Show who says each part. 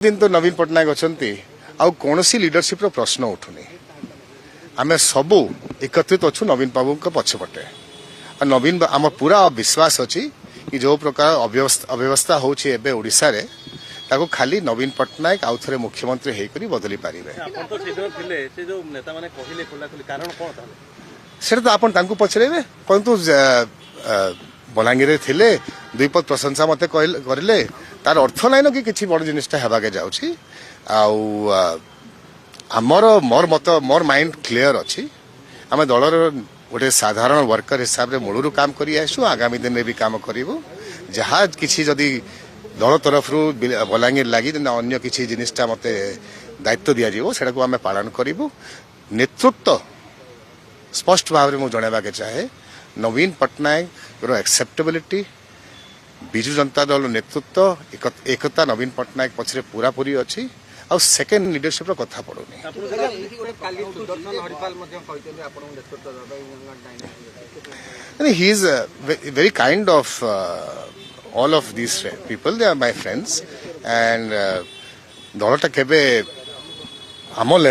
Speaker 1: दिन तो नवीन पट्टनायक अच्छी आउ कौन लीडरशिप प्रश्न उठुनी आम सबू एकत्रित अच्छु नवीन बाबू पछपटे नवीन आम पूरा विश्वास अच्छी कि जो प्रकार अव्यवस्था होशा रे ताको खाली नवीन पट्टनायक आउ थे मुख्यमंत्री होकर बदली पारे से तो आपन पचरे कहतु बलांगीर थे दुईपद प्रशंसा मत करे तार अर्थ नाइन कि किसी बड़ जिनटा हेबाके जाउछि आमर मोर मत मोर माइंड क्लियर अच्छी आम दलर गोटे साधारण वर्कर हिसाब से मूलरू काम करी आसु आगामी दिन में भी काम करूँ जहाँ किसी जदि दल तरफ बलांगीर लगी अन्य किसी जिनटा मत दायित्व दि जाटा को आम पालन करूँ नेतृत्व स्पष्ट भाव में मुझे जनवाक चाहे नवीन पट्टनायक एक्सेप्टेबिलिटी विजु जनता दल नेतृत्व एकता नवीन पट्टनायक पछरे पूरा पूरी अच्छी आ सेकेंड लीडरशिप कथा पड़ुनी he is very kind of all of this people they are my friends and दलटा केबे आम लेवल